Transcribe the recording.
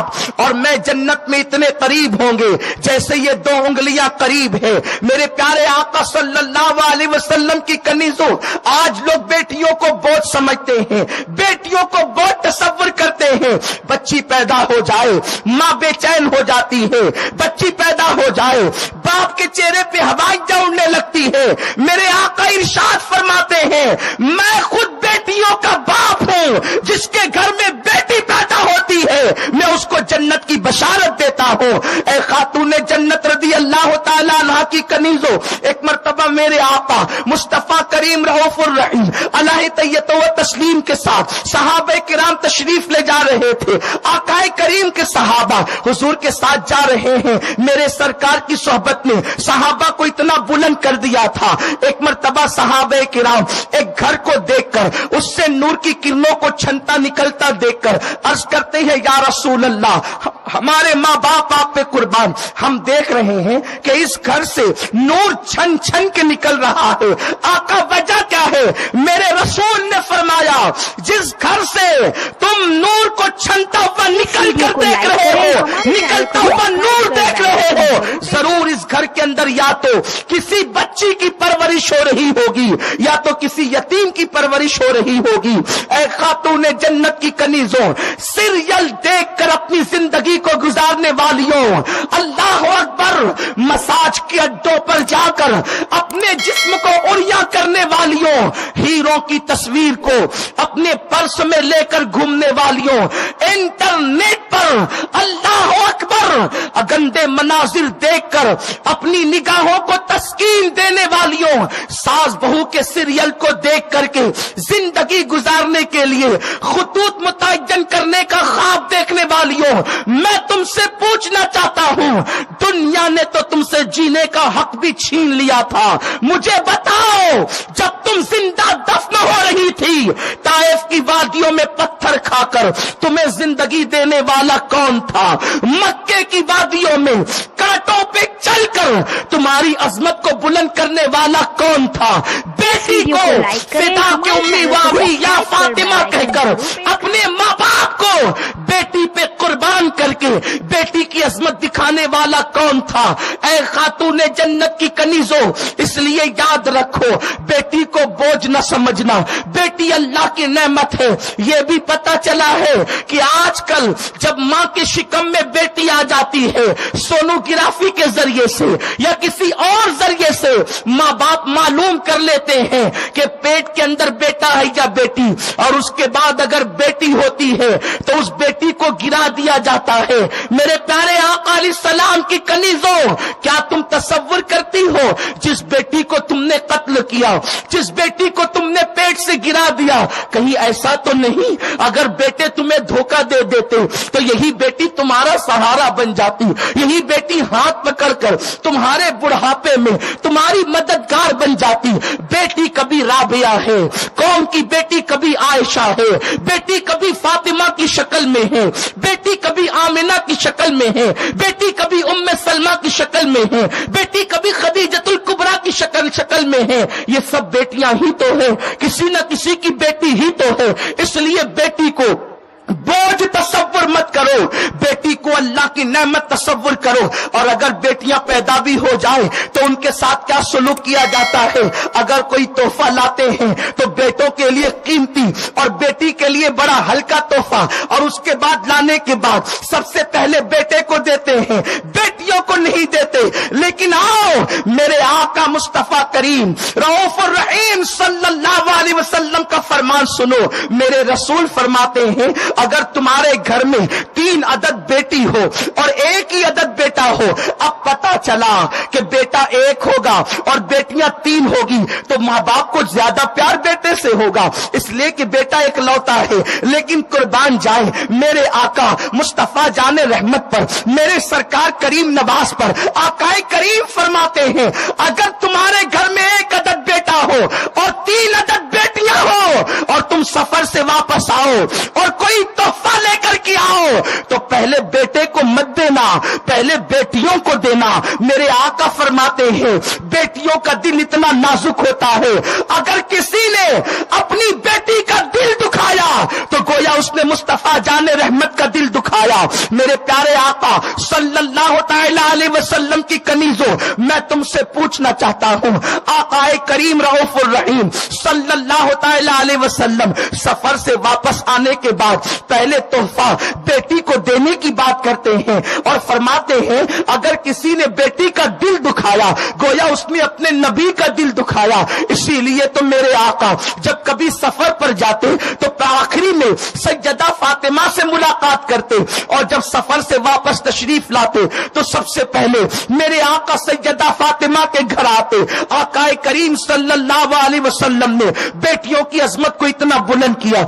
باپ اور میں جنت میں اتنے قریب ہوں گے جیسے یہ 2 انگلیاں قریب ہے۔ میرے پیارے آقا صلی اللہ علیہ وسلم کی کنیزوں، آج لوگ بیٹیوں کو بوجھ سمجھتے ہیں، بیٹیوں کو بوجھ تصور کرتے ہیں۔ بچی پیدا ہو جائے ماں بے چین ہو جاتی ہے، بچی پیدا ہو جائے باپ کے چہرے پہ ہوائیں اڑنے لگتی ہے۔ میرے آقا ارشاد فرماتے ہیں میں خود بیٹیوں کا باپ ہوں، جس کے گھر میں بیٹی پیدا ہوتی ہے میں اس کو جنت کی بشارت دیتا ہوں۔ اے خاتون جنت رضی اللہ تعالیٰ عنہ کی کنیزوں، ایک مرتبہ میرے آقا مصطفیٰ کریم رؤوف الرحیم علیہ تحیت و تسلیم کے ساتھ صحابہ کرام تشریف لے جا رہے تھے۔ آقا کریم کے صحابہ حضور کے ساتھ جا رہے ہیں۔ میرے سرکار کی صحبت نے صحابہ کو اتنا بلند کر دیا تھا۔ ایک مرتبہ صحابہ کرام ایک گھر کو دیکھ کر اس سے نور کی کرنوں کو چھنتا نکلتا دیکھ کر عرض کرتے ہیں یا رسول اللہ، ہمارے ماں باپ آپ پہ قربان، ہم دیکھ رہے ہیں کہ اس گھر سے نور چھن چھن کے نکل رہا ہے، آقا وجہ کیا ہے؟ میرے رسول نے فرمایا جس گھر سے تم نور کو چھنتا ہوا نکل کر دیکھ رہے ہو، نکلتا ہوا نور دیکھ رہے ہو، ضرور اس گھر کے اندر یا تو کسی بچی کی پرورش ہو رہی ہوگی یا تو کسی یتیم کی پرورش ہو رہی ہوگی۔ اے خاتون جنت کی کنیزوں، سیریل دیکھ کر اپنی زندگی کو گزارنے والیوں، اللہ اکبر، مساج کے اڈوں پر جا کر اپنے جسم کو اڑیا کرنے والیوں، ہیروں کی تصویر کو اپنے پرس میں لے کر گھومنے والیوں، انٹرنیٹ پر اللہ اکبر گندے مناظر دیکھ کر اپنی نگاہوں کو تسکین دینے والیوں، ساس بہو کے سیریل کو دیکھ کر کے زندگی گزارنے کے لیے خطوط متعین کرنے کا خواب دیکھنے والیوں، میں تم سے پوچھنا چاہتا ہوں، دنیا نے تو تم سے جینے کا حق بھی چھین لیا تھا، مجھے بتاؤ جب تم زندہ دفن ہو رہی تھی طائف کی وادیوں میں پتھر کھا کر تمہیں زندگی دینے والا کون تھا؟ مکے کی وادیوں میں کانٹوں پہ چل کر تمہاری عظمت کو بلند کرنے والا کون تھا؟ بیٹی کو فدا کے امی وابی یا فاطمہ کہہ کر اپنے ماں باپ کو بیٹی پہ قربان کر کے بیٹی کی عظمت دکھانے والا کون تھا؟ اے خاتون جنت کی کنیزوں، اس لیے یاد رکھو بیٹی کو بوجھ نہ سمجھنا، بیٹی اللہ کی نعمت ہے۔ یہ بھی پتا چلا ہے کہ آج کل جب ماں کے شکم میں بیٹی آ جاتی ہے سونوگرافی کے ذریعے سے یا کسی اور ذریعے سے ماں باپ معلوم کر لیتے ہیں کہ پیٹ کے اندر بیٹا ہے یا بیٹی، اور اس کے بعد اگر بیٹی ہوتی ہے تو اس بیٹی کو گرا دیا جاتا ہے۔ میرے پیارے آقا علیہ السلام کی کنیزوں، کیا تم تصور کرتی ہو جس بیٹی کو تم نے قتل کیا، جس بیٹی کو تم نے پیٹ سے گرا دیا، کہیں ایسا تو نہیں اگر بیٹے تمہیں دھوکہ دے دیتے تو یہی بیٹی تمہارا سہارا بن جاتی، یہی بیٹی ہاتھ پکڑ کر تمہارے بڑھاپے میں تمہاری مددگار بن جاتی۔ بیٹی کبھی رابعہ ہے، قوم کی بیٹی کبھی عائشہ ہے، بیٹی کبھی فاطمہ کی شکل میں ہے، بیٹی کبھی آمنہ کی شکل میں ہے، بیٹی کبھی ام سلمہ کی شکل میں ہے، بیٹی کبھی خدیجۃ الکبریٰ کی شکل میں ہے۔ یہ سب بیٹیاں ہی تو ہیں، کسی نہ کسی کی بیٹی ہی تو ہے۔ اس لیے بیٹی کو بوجھ تصور مت کرو، بیٹی کو اللہ کی نعمت تصور کرو۔ اور اگر بیٹیاں پیدا بھی ہو جائیں تو ان کے ساتھ کیا سلوک کیا جاتا ہے؟ اگر کوئی تحفہ لاتے ہیں تو بیٹوں کے لیے قیمتی اور بیٹی کے لیے بڑا ہلکا تحفہ، اور اس کے بعد لانے کے بعد سب سے پہلے بیٹے کو دیتے ہیں، بیٹیوں کو نہیں دیتے۔ لیکن آؤ میرے آقا مصطفیٰ کریم رؤوف الرحیم صلی اللہ علیہ وسلم کا فرمان سنو۔ میرے رسول فرماتے ہیں اگر تمہارے گھر میں 3 عدد بیٹی ہو اور 1 ہی عدد بیٹا ہو، اب پتا چلا کہ بیٹا 1 ہوگا اور بیٹیاں 3 ہوگی تو ماں باپ کو زیادہ پیار بیٹے سے ہوگا، اس لیے کہ بیٹا ایک لوتا ہے۔ لیکن قربان جائے میرے آقا مصطفیٰ جان رحمت پر، میرے سرکار کریم نواز پر، آقا کریم فرماتے ہیں اگر تمہارے گھر میں 1 عدد بیٹا ہو اور 3 عدد بیٹیاں ہو اور تم سفر سے واپس آؤ اور کوئی تحفہ لے کر کے آؤ تو پہلے بیٹے کو مت دینا، پہلے بیٹیوں کو دینا۔ میرے آقا فرماتے ہیں بیٹیوں کا دل اتنا نازک ہوتا ہے، اگر کسی نے اپنی بیٹی کا دل دکھایا تو گویا اس نے مصطفیٰ جان رحمت کا دل دکھایا۔ فرمایا میرے پیارے آقا صلی اللہ تعالی علیہ وسلم کی کنیزوں، میں تم سے پوچھنا چاہتا ہوں، آقا کریم رؤوف الرحیم صلی اللہ تعالی علیہ وسلم سفر سے واپس آنے کے بعد پہلے تحفہ بیٹی کو دینے کی بات کرتے ہیں اور فرماتے ہیں اگر کسی نے بیٹی کا دل دکھایا گویا اس نے اپنے نبی کا دل دکھایا، اسی لیے تو میرے آقا جب کبھی سفر پر جاتے تو آخری میں سیدہ فاطمہ سے ملاقات کرتے اور جب سفر سے واپس تشریف لاتے تو سب سے پہلے میرے آقا سیدہ فاطمہ کے گھر آتے۔ آقا کریم صلی اللہ علیہ وسلم نے بیٹیوں کی عظمت کو اتنا بلند کیا